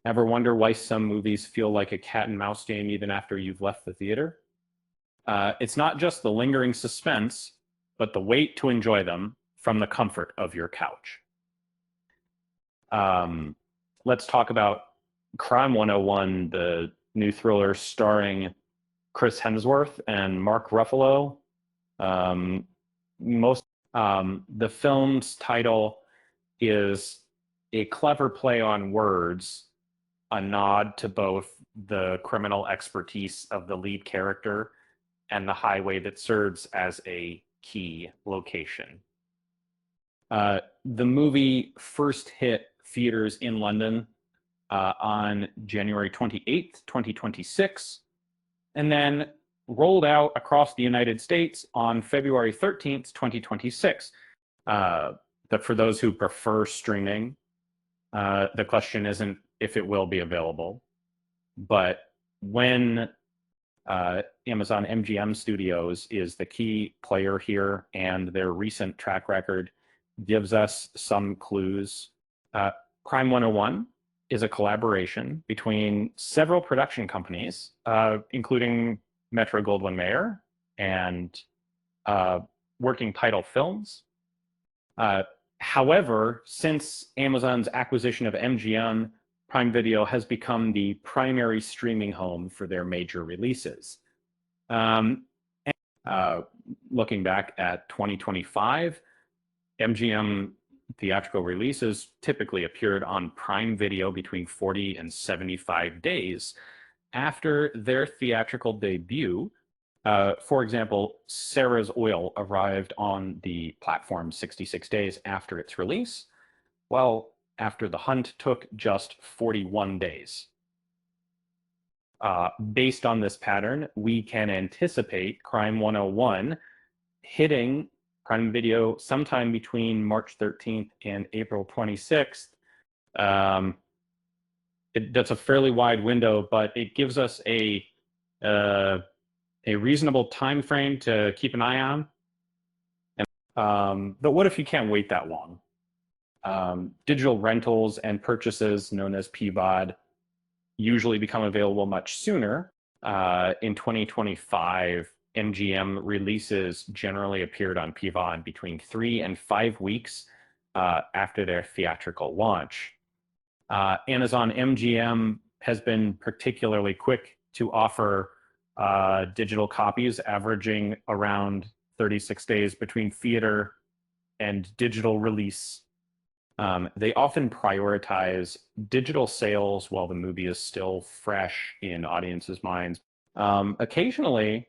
Ever wonder why some movies feel like a cat and mouse game even after you've left the theater? It's not just the lingering suspense, but the wait to enjoy them from the comfort of your couch. Um, let's talk about Crime 101, the new thriller starring Chris Hemsworth and Mark Ruffalo. Um, most the film's title is a clever play on words, a nod to both the criminal expertise of the lead character and the highway that serves as a key location. The movie first hit theaters in London on January 28th, 2026, and then rolled out across the United States on February 13th, 2026. But for those who prefer streaming, the question isn't if it will be available, but when Amazon MGM Studios is the key player here, and their recent track record gives us some clues. Crime 101 is a collaboration between several production companies, including Metro Goldwyn Mayer and Working Title Films. However, since Amazon's acquisition of MGM, Prime Video has become the primary streaming home for their major releases. Um, and, looking back at 2025, MGM theatrical releases typically appeared on Prime Video between 40 and 75 days after their theatrical debut. For example, Sarah's Oil arrived on the platform 66 days after its release, while After the Hunt took just 41 days. Based on this pattern, we can anticipate Crime 101 hitting Prime Video sometime between March 13th and April 26th. That's a fairly wide window, but it gives us a reasonable time frame to keep an eye on. But what if you can't wait that long? Digital rentals and purchases, known as PVOD, usually become available much sooner. In 2025, MGM releases generally appeared on PVOD between 3 and 5 weeks after their theatrical launch. Amazon MGM has been particularly quick to offer digital copies, averaging around 36 days between theater and digital release. They often prioritize digital sales while the movie is still fresh in audiences' minds. Occasionally,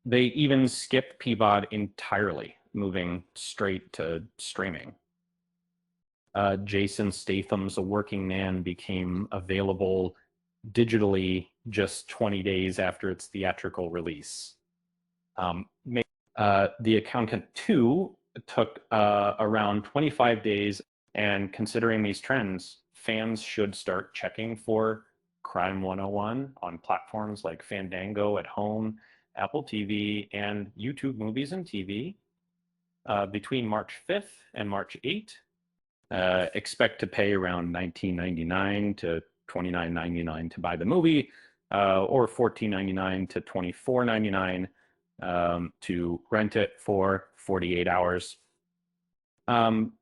they even skip PVOD entirely, moving straight to streaming. Jason Statham's A Working Man became available digitally just 20 days after its theatrical release. The Accountant 2 took around 25 days, and considering these trends, fans should start checking for Crime 101 on platforms like Fandango at Home, Apple TV, and YouTube Movies and TV between March 5th and March 8th. Expect to pay around $19.99 to $29.99 to buy the movie, or $14.99 to $24.99 to rent it for 48 hours.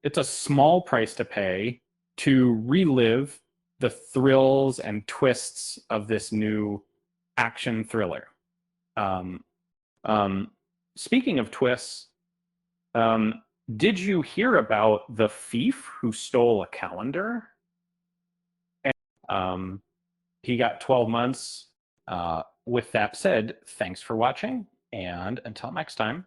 It's a small price to pay to relive the thrills and twists of this new action thriller. Um, Speaking of twists, did you hear about the thief who stole a calendar? And, he got 12 months. With that said, thanks for watching, and until next time.